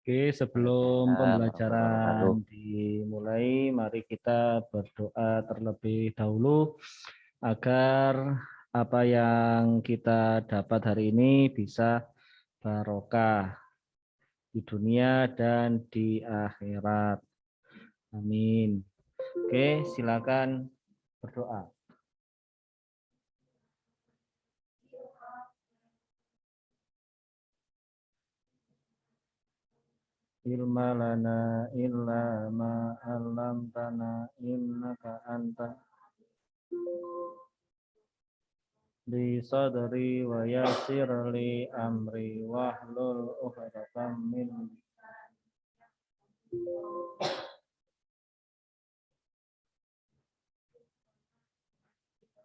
Oke, sebelum Warahmatullahi wabarakatuh. pembelajaran dimulai, mari kita berdoa terlebih dahulu agar apa yang kita dapat hari ini bisa barokah di dunia dan di akhirat. Amin. Oke, silakan berdoa. Ilma lana illa ma 'allamtana innaka anta li sadri wa yassir li amri wahlul 'uqdatam min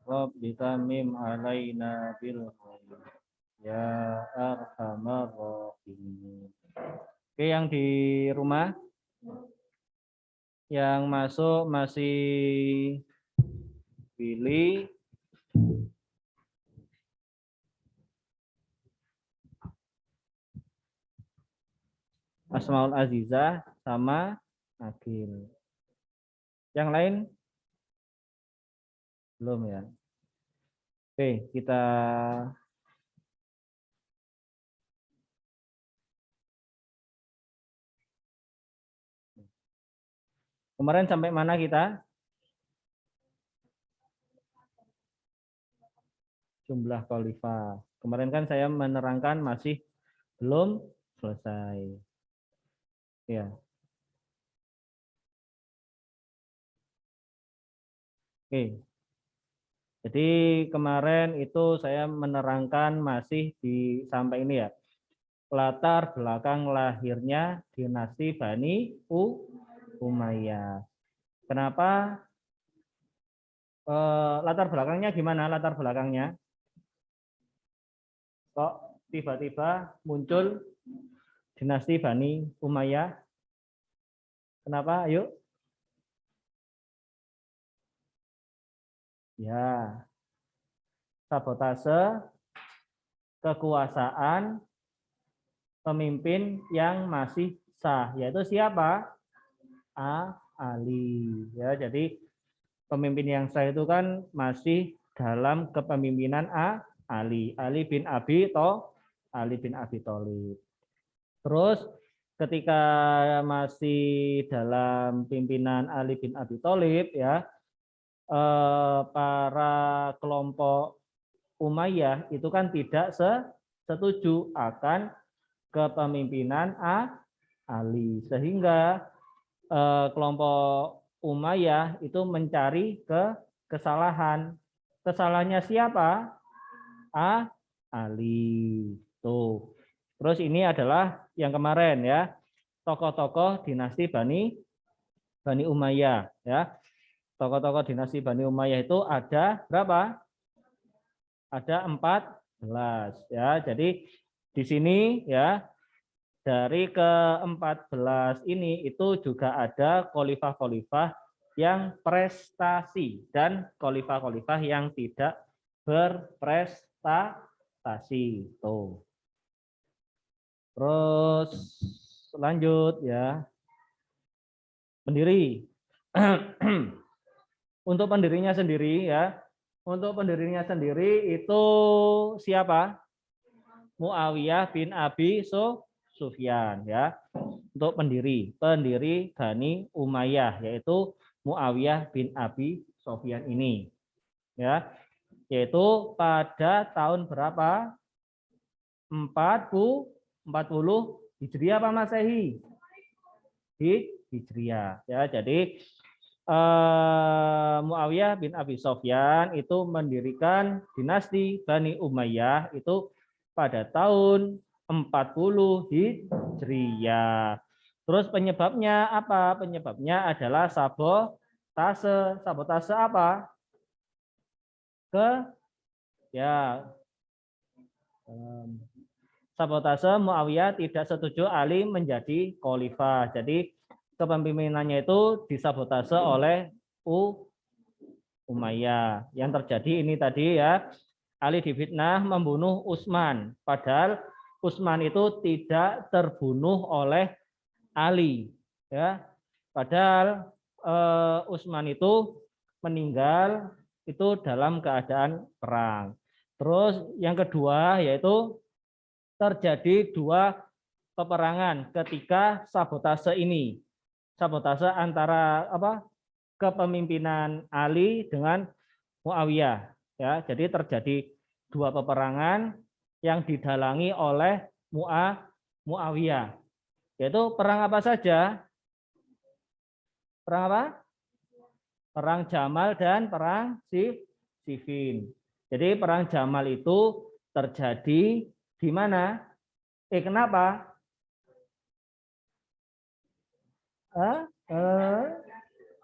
Rabbi tamim alaina bil khair ya arhamar rahimin. Oke, yang di rumah yang masuk masih Billy, Asmaul Azizah, sama Agil. Yang lain belum ya. Oke, kita kemarin sampai mana kita? Jumlah khalifah. Kemarin kan saya menerangkan masih belum selesai. Ya. Oke. Jadi kemarin itu saya menerangkan masih di sampai ini ya. Latar belakang lahirnya dinasti Bani Umayyah. Kenapa? Latar belakangnya gimana? Latar belakangnya? Kok tiba-tiba muncul dinasti Bani Umayyah? Kenapa? Ayo. Ya, sabotase kekuasaan pemimpin yang masih sah, yaitu siapa? Ali. Ya, jadi pemimpin yang sah itu kan masih dalam kepemimpinan Ali bin Abi Thalib. Terus ketika masih dalam pimpinan Ali bin Abi Thalib ya, para kelompok Umayyah itu kan tidak setuju akan kepemimpinan Ali, sehingga kelompok Umayyah itu mencari kesalahan. Kesalahannya siapa? Ali. Tuh. Terus ini adalah yang kemarin ya, tokoh-tokoh dinasti Bani Umayyah ya. Tokoh-tokoh dinasti Bani Umayyah itu ada berapa? Ada 14 ya. Jadi di sini ya, dari ke-14 ini itu juga ada khalifah-khalifah yang prestasi dan khalifah-khalifah yang tidak berprestasi. Tuh. Terus lanjut ya. Pendiri. Untuk pendirinya sendiri ya. Untuk pendirinya sendiri itu siapa? Muawiyah bin Abi Sufyan ya. Untuk pendiri Bani Umayyah yaitu Muawiyah bin Abi Sufyan ini. Ya. Yaitu pada tahun berapa? 40 Hijriah apa Masehi? Hijriah ya. Jadi Muawiyah bin Abi Sufyan itu mendirikan dinasti Bani Umayyah itu pada tahun 40 Hijriah. Terus penyebabnya apa? Penyebabnya adalah sabotase. Sabotase apa? Ya, sabotase Muawiyah tidak setuju Ali menjadi khalifah. Jadi kepemimpinannya itu disabotase oleh Umayyah. Yang terjadi ini tadi ya, Ali difitnah membunuh Utsman. Padahal Utsman itu tidak terbunuh oleh Ali, ya. Padahal Utsman itu meninggal itu dalam keadaan perang. Terus yang kedua yaitu terjadi dua peperangan ketika sabotase ini. Sabotase antara kepemimpinan Ali dengan Muawiyah, ya. Jadi terjadi dua peperangan yang didalangi oleh Muawiyah. Yaitu perang apa saja? Perang apa? Perang Jamal dan perang Siffin. Jadi perang Jamal itu terjadi di mana? Kenapa?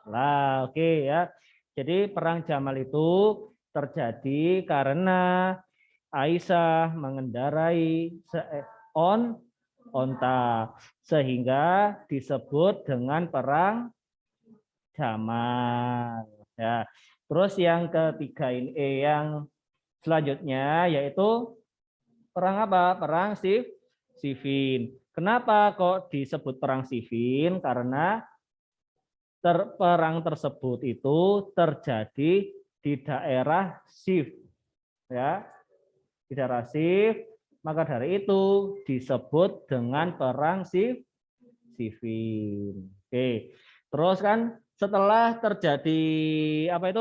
Lah, oke ya. Jadi perang Jamal itu terjadi karena Aisyah mengendarai onta sehingga disebut dengan perang Jamal. Ya. Terus yang ketiga ini yang selanjutnya yaitu perang apa? Perang Siffin. Kenapa kok disebut perang Siffin? Karena perang tersebut itu terjadi di daerah Sif, ya, di daerah Sif. Maka dari itu disebut dengan perang Siffin. Oke, terus kan setelah terjadi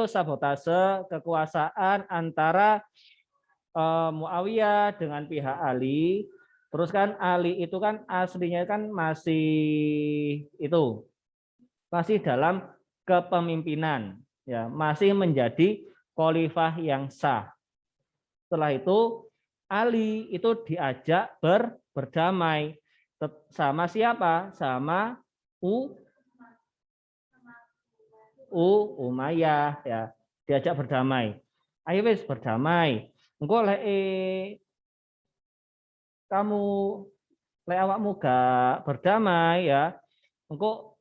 sabotase kekuasaan antara Muawiyah dengan pihak Ali, terus kan Ali itu kan aslinya kan masih dalam kepemimpinan, ya, masih menjadi khalifah yang sah. Setelah itu Ali itu diajak berdamai sama siapa? Sama Umayyah, ya, diajak berdamai. Ayo wis berdamai. Engko lek kamu lek awakmu gak berdamai ya, engko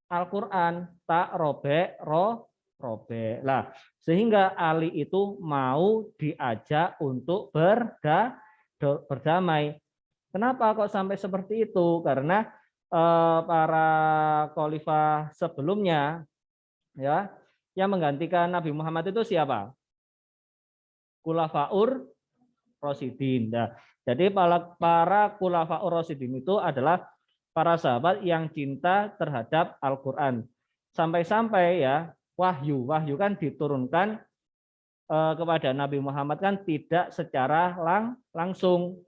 Al-Qur'an tak robek robek. Lah, sehingga Ali itu mau diajak untuk berdamai. Kenapa kok sampai seperti itu? Karena para khalifah sebelumnya, ya, yang menggantikan Nabi Muhammad itu siapa? Khulafaur Rasyidin. Nah, jadi para Khulafaur Rasyidin itu adalah para sahabat yang cinta terhadap Al-Qur'an. Sampai-sampai ya wahyu kan diturunkan kepada Nabi Muhammad kan tidak secara langsung,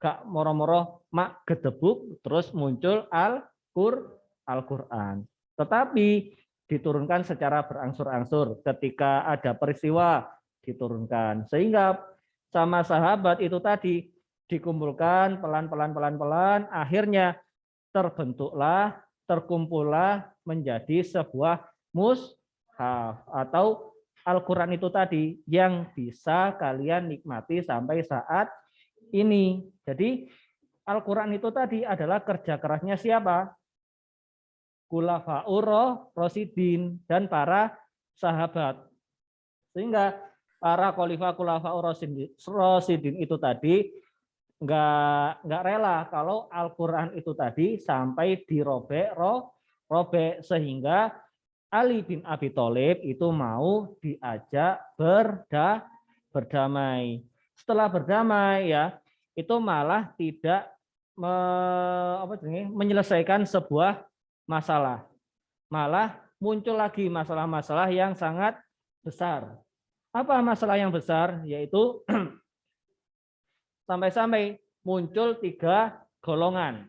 gak moro-moro mak gedebuk terus muncul Al-Qur'an. Tetapi diturunkan secara berangsur-angsur, ketika ada peristiwa diturunkan, sehingga sama sahabat itu tadi dikumpulkan pelan-pelan akhirnya terkumpullah menjadi sebuah mushaf atau Al-Qur'an itu tadi yang bisa kalian nikmati sampai saat ini. Jadi Al-Qur'an itu tadi adalah kerja kerasnya siapa? Khulafaur Rasyidin dan para sahabat. Sehingga para khulafaur Rasyidin itu tadi nggak rela kalau Al-Qur'an itu tadi sampai dirobek sehingga Ali bin Abi Thalib itu mau diajak berdamai. Setelah berdamai ya, itu malah tidak menyelesaikan sebuah masalah. Malah muncul lagi masalah-masalah yang sangat besar. Apa masalah yang besar? Yaitu sampai-sampai muncul 3 golongan.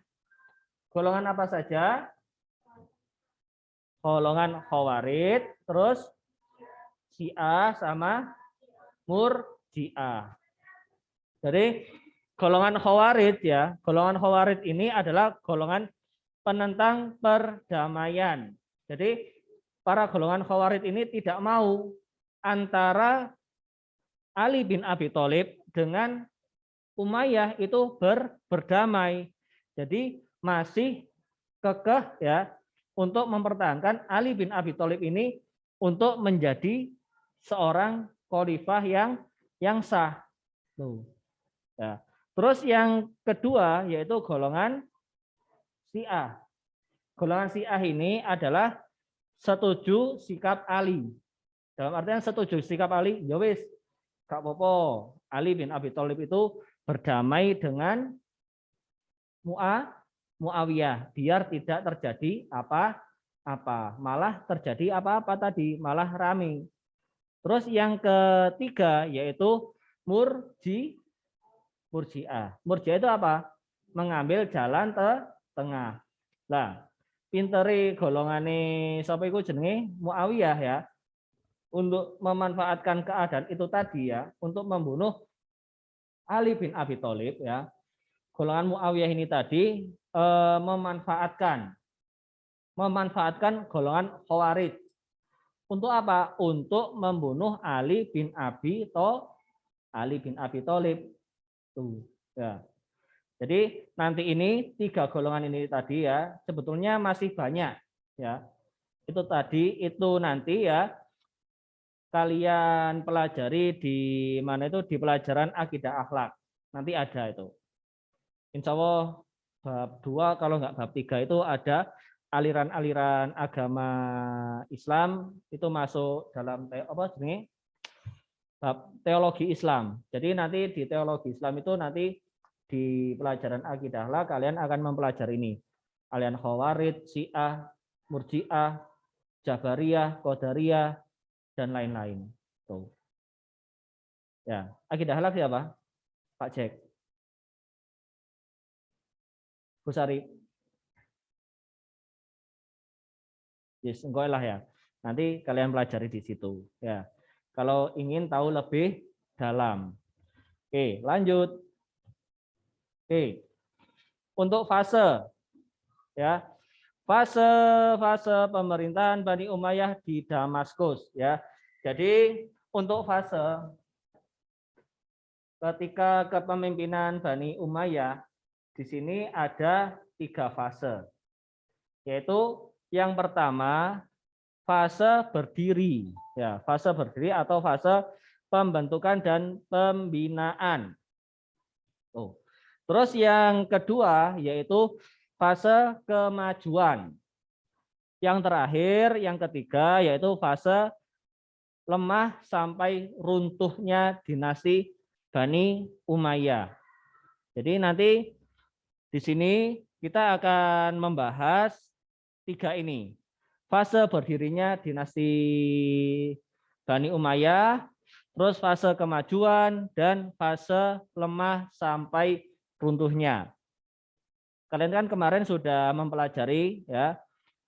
Golongan apa saja? Golongan Khawarij, terus Syiah sama Murji'ah. Jadi golongan Khawarij ya, golongan Khawarij ini adalah golongan penentang perdamaian. Jadi para golongan Khawarij ini tidak mau antara Ali bin Abi Thalib dengan Umayyah itu berdamai. Jadi masih kekeh ya untuk mempertahankan Ali bin Abi Thalib ini untuk menjadi seorang khalifah yang sah. Tuh. Ya. Terus yang kedua yaitu golongan Syiah. golongan Syiah ini adalah setuju sikap Ali. Dalam artian setuju sikap Ali, ya wis, gak apa-apa. Ali bin Abi Thalib itu berdamai dengan Muawiyah biar tidak terjadi apa-apa. Malah terjadi apa-apa tadi, malah rame. Terus yang ketiga yaitu Murji'ah. Murji'ah itu apa? Mengambil jalan tengah. Lah, pinteri golongane sapa iku jenenge Muawiyah ya. Untuk memanfaatkan keadaan itu tadi ya, untuk membunuh Ali bin Abi Thalib ya. Golongan Muawiyah ini tadi memanfaatkan golongan Khawarij. Untuk apa? Untuk membunuh Ali bin Abi Thalib. Tuh, ya. Jadi nanti ini 3 golongan ini tadi ya, sebetulnya masih banyak ya. Itu tadi itu nanti ya kalian pelajari di mana itu di pelajaran akidah akhlak. Nanti ada itu. Insya Allah bab 2 kalau nggak bab 3 itu ada aliran-aliran agama Islam itu masuk dalam bab teologi Islam. Jadi nanti di teologi Islam itu nanti di pelajaran akidah akhlak kalian akan mempelajari ini. Aliran Khawarij, Syiah, Murji'ah, Jabariyah, Qadariyah dan lain-lain. Tuh. Ya, akidah akhlak siapa? Pak Jack. Bu Sari. Yes, enggak lah ya. Nanti kalian pelajari di situ. Ya, kalau ingin tahu lebih dalam. Oke, lanjut. Oke, untuk fase, ya, fase pemerintahan Bani Umayyah di Damaskus, ya. Jadi untuk fase ketika kepemimpinan Bani Umayyah di sini ada 3 fase, yaitu yang pertama fase berdiri, ya, fase berdiri atau fase pembentukan dan pembinaan. Oh. Terus yang kedua yaitu fase kemajuan. Yang terakhir, yang ketiga yaitu fase lemah sampai runtuhnya dinasti Bani Umayyah. Jadi nanti di sini kita akan membahas 3 ini. Fase berdirinya dinasti Bani Umayyah, terus fase kemajuan dan fase lemah sampai runtuhnya. Kalian kan kemarin sudah mempelajari ya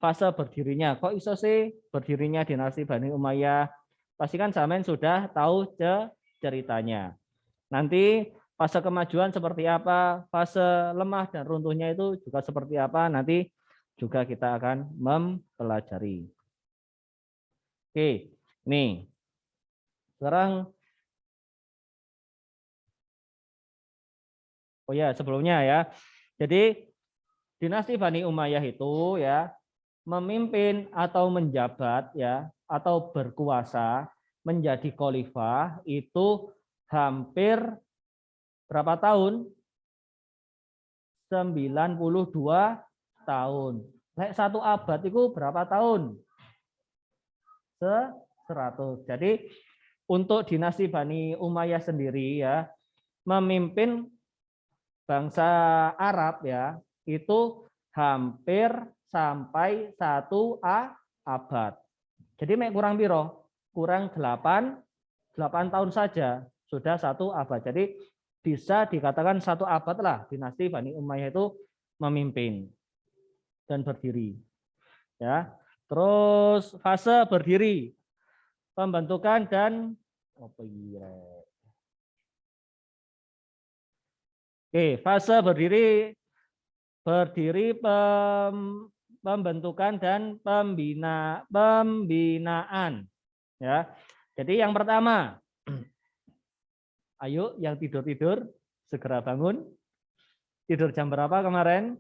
fase berdirinya. Kok iso sih berdirinya dinasti Bani Umayyah? Pasti kan sampean sudah tahu ceritanya. Nanti fase kemajuan seperti apa, fase lemah dan runtuhnya itu juga seperti apa, nanti juga kita akan mempelajari. Oke, nih. Sekarang oh ya, sebelumnya ya. Jadi dinasti Bani Umayyah itu ya memimpin atau menjabat ya atau berkuasa menjadi khalifah itu hampir berapa tahun? 92 tahun. Lek 1 abad itu berapa tahun? 100. Jadi untuk dinasti Bani Umayyah sendiri ya memimpin bangsa Arab ya itu hampir sampai 1 abad. Jadi kurang piro? Kurang 8 tahun saja sudah 1 abad. Jadi bisa dikatakan 1 abad lah dinasti Bani Umayyah itu memimpin dan berdiri. Ya. Terus fase berdiri, pembentukan dan Oke, fase berdiri pembentukan dan pembinaan. Ya. Jadi yang pertama, ayo yang tidur-tidur segera bangun. Tidur jam berapa kemarin?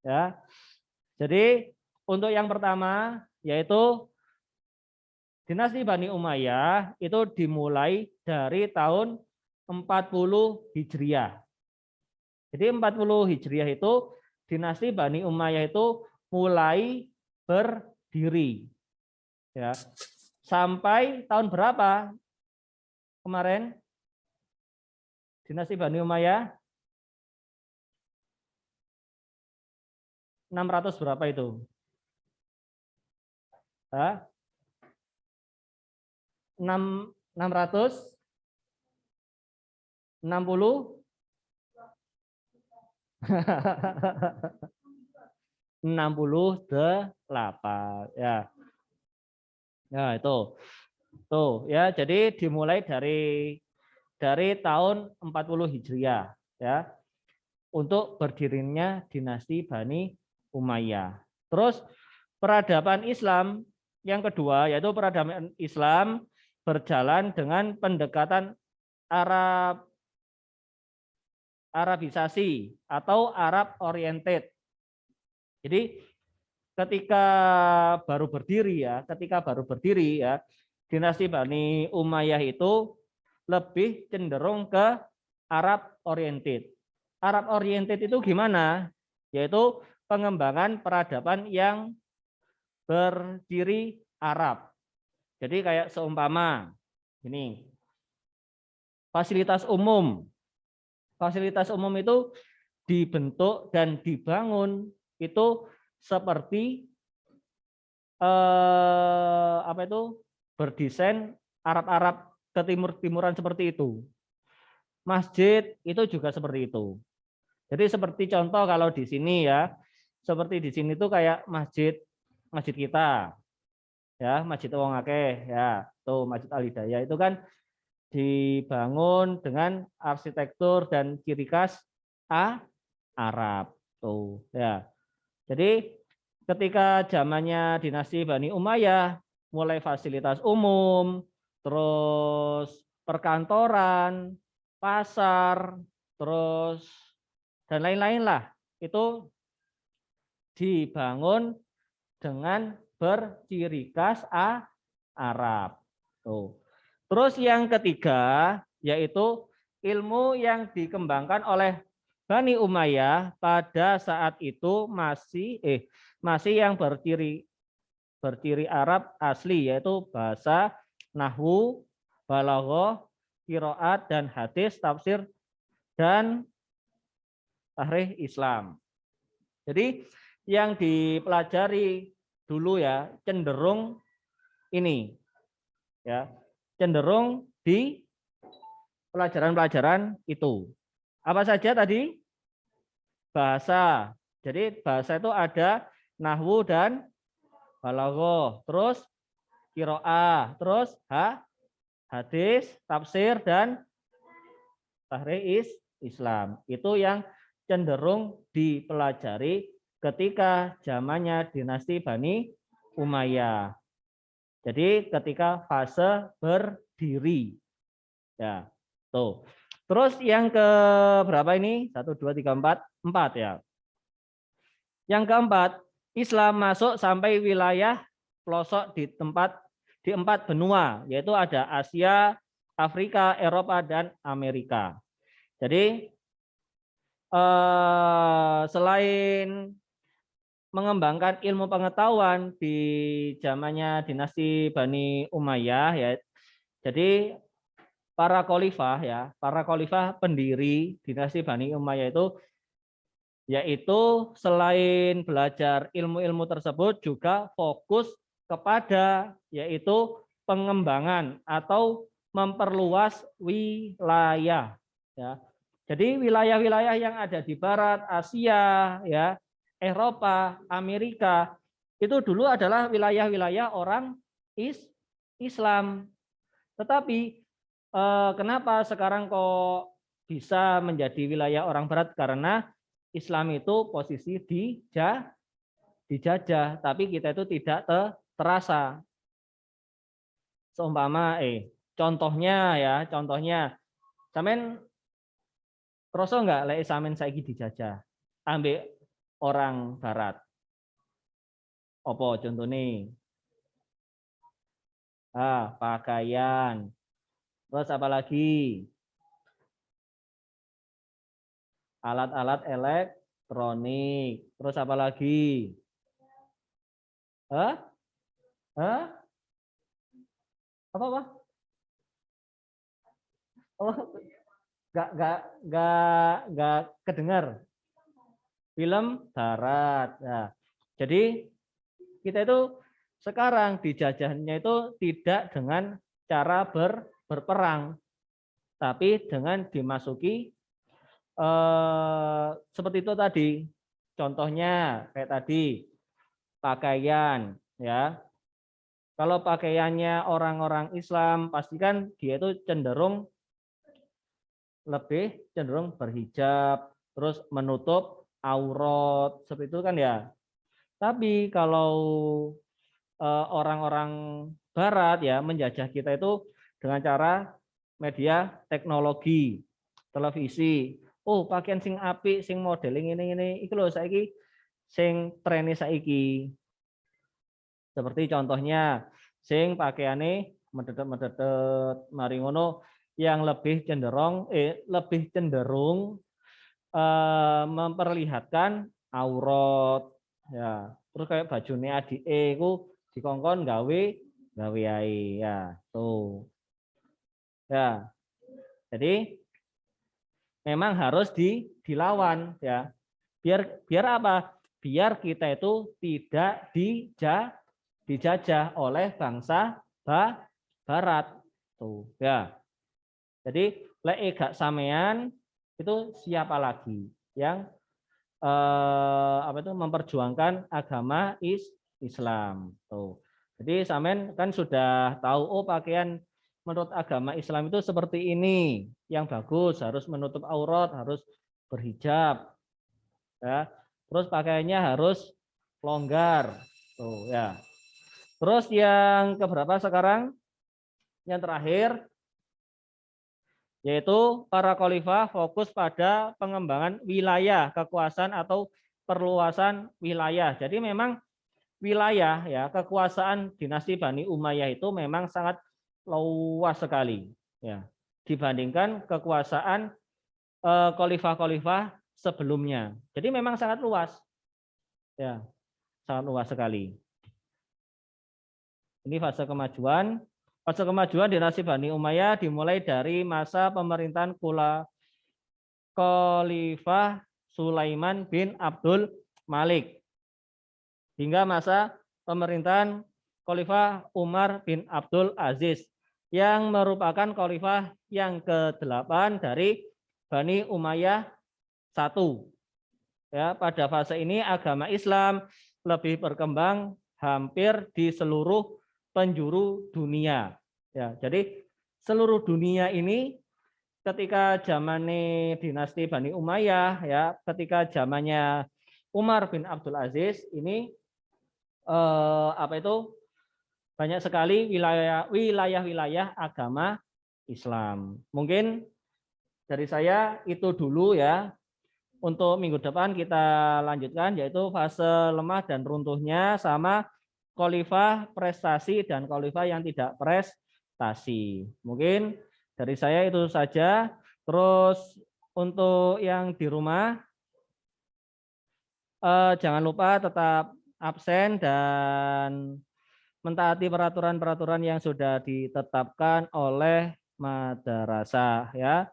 Ya. Jadi untuk yang pertama yaitu dinasti Bani Umayyah itu dimulai dari tahun 40 Hijriah. Jadi 40 Hijriah itu dinasti Bani Umayyah itu mulai berdiri. Ya. Sampai tahun berapa kemarin? Dinasti Bani Umayyah 600 berapa itu? Hah? 660 68 ya. Ya itu. Tuh ya, jadi dimulai dari tahun 40 Hijriah ya untuk berdirinya dinasti Bani Umayyah. Terus peradaban Islam yang kedua yaitu peradaban Islam berjalan dengan pendekatan Arabisasi atau Arab oriented. Jadi ketika baru berdiri ya, dinasti Bani Umayyah itu lebih cenderung ke Arab oriented. Arab oriented itu gimana? Yaitu pengembangan peradaban yang berdiri Arab. Jadi kayak seumpama ini fasilitas umum. Fasilitas umum itu dibentuk dan dibangun itu seperti apa itu berdesain Arab-Arab ke timur-timuran seperti itu. Masjid itu juga seperti itu. Jadi seperti contoh kalau di sini ya, seperti di sini tuh kayak masjid kita ya, Masjid Wong Akeh ya, tuh Masjid Al Hidayah itu kan dibangun dengan arsitektur dan ciri khas Arab tuh ya. Jadi ketika zamannya dinasti Bani Umayyah mulai fasilitas umum, terus perkantoran, pasar, terus dan lain-lain lah itu dibangun dengan berciri khas Arab. Tuh. Terus yang ketiga yaitu ilmu yang dikembangkan oleh Bani Umayyah pada saat itu masih yang berciri Arab asli yaitu bahasa, nahwu, balaghah, qiraat dan hadis, tafsir dan tahrikh Islam. Jadi yang dipelajari dulu ya cenderung ini ya, cenderung di pelajaran-pelajaran itu. Apa saja tadi? Bahasa. Jadi bahasa itu ada nahwu dan balaghah, terus qiraah, terus hadis, tafsir dan tahrikh Islam. Itu yang cenderung dipelajari ketika zamannya dinasti Bani Umayyah. Jadi ketika fase berdiri. Ya. Tuh. Terus yang ke berapa ini? 1 2 3 4 4 ya. Yang keempat, Islam masuk sampai wilayah pelosok di 4 benua, yaitu ada Asia, Afrika, Eropa dan Amerika. Jadi selain mengembangkan ilmu pengetahuan di zamannya dinasti Bani Umayyah ya. Jadi para khalifah pendiri dinasti Bani Umayyah itu yaitu selain belajar ilmu-ilmu tersebut juga fokus kepada yaitu pengembangan atau memperluas wilayah ya. Jadi wilayah-wilayah yang ada di barat Asia ya, Eropa, Amerika itu dulu adalah wilayah-wilayah orang Islam. Tetapi kenapa sekarang kok bisa menjadi wilayah orang barat? Karena Islam itu posisi dijajah, tapi kita itu tidak terasa. Seumpama contohnya sampean kroso enggak lek sampean saiki dijajah ambek orang barat. Apa contohnya? Pakaian. Terus apa lagi? Alat-alat elektronik. Terus apa lagi? Hah? Hah? Apa? Oh, nggak kedengar. Film darat. Nah, jadi kita itu sekarang dijajahnya itu tidak dengan cara berperang, tapi dengan dimasuki seperti itu tadi. Contohnya kayak tadi pakaian, ya. Kalau pakaiannya orang-orang Islam, pastikan dia itu lebih cenderung berhijab, terus menutup aurat, seperti itu kan ya. Tapi kalau orang-orang Barat ya menjajah kita itu dengan cara media teknologi, televisi. Oh, pakaian sing apik, sing modeling ini iki lho saiki sing trene saiki. Seperti contohnya sing pakaiane medetet-medetet mari ngono yang lebih cenderung memperlihatkan aurat ya. Terus kayak bajune adike iku dikongkon gawe ae ya tuh. Ya. Jadi memang harus dilawan ya. Biar apa? Biar kita itu tidak dijajah oleh bangsa Barat tuh ya. Jadi lek gak sampean itu siapa lagi yang memperjuangkan agama Islam tuh. Jadi sampean kan sudah tahu oh pakaian menurut agama Islam itu seperti ini, yang bagus harus menutup aurat, harus berhijab ya. Terus pakaiannya harus longgar tuh ya. Terus yang keberapa sekarang? Yang terakhir yaitu para khalifah fokus pada pengembangan wilayah kekuasaan atau perluasan wilayah. Jadi memang wilayah ya kekuasaan dinasti Bani Umayyah itu memang sangat luas sekali ya dibandingkan kekuasaan khalifah-khalifah sebelumnya. Jadi memang sangat luas. Ya, sangat luas sekali. Ini fase kemajuan. Fase kemajuan dinasti Bani Umayyah dimulai dari masa pemerintahan Khalifah Sulaiman bin Abdul Malik hingga masa pemerintahan Khalifah Umar bin Abdul Aziz yang merupakan khalifah yang ke-8 dari Bani Umayyah I. Ya, pada fase ini agama Islam lebih berkembang hampir di seluruh penjuru dunia. Ya, jadi seluruh dunia ini ketika zamannya dinasti Bani Umayyah ya, ketika zamannya Umar bin Abdul Aziz ini banyak sekali wilayah-wilayah agama Islam. Mungkin dari saya itu dulu ya. Untuk minggu depan kita lanjutkan yaitu fase lemah dan runtuhnya sama khalifah prestasi dan khalifah yang tidak prestasi. Mungkin dari saya itu saja. Terus untuk yang di rumah jangan lupa tetap absen dan mentaati peraturan-peraturan yang sudah ditetapkan oleh madrasah ya.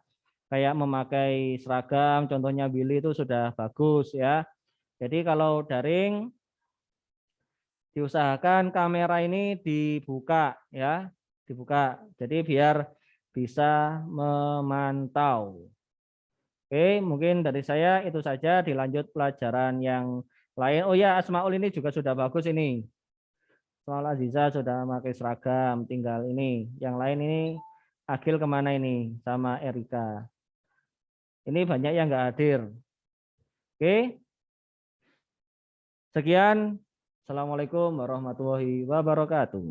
Kayak memakai seragam, contohnya Billy itu sudah bagus ya. Jadi kalau daring diusahakan kamera ini dibuka ya, dibuka. Jadi biar bisa memantau. Oke, mungkin dari saya itu saja. Dilanjut pelajaran yang lain. Oh ya, Asmaul ini juga sudah bagus ini. Soal Aziza sudah pakai seragam, tinggal ini. Yang lain ini Agil kemana ini sama Erika. Ini banyak yang nggak hadir. Oke. Sekian. Assalamualaikum warahmatullahi wabarakatuh.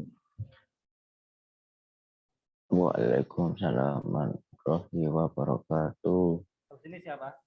Waalaikumsalam warahmatullahi wabarakatuh. Terus ini siapa?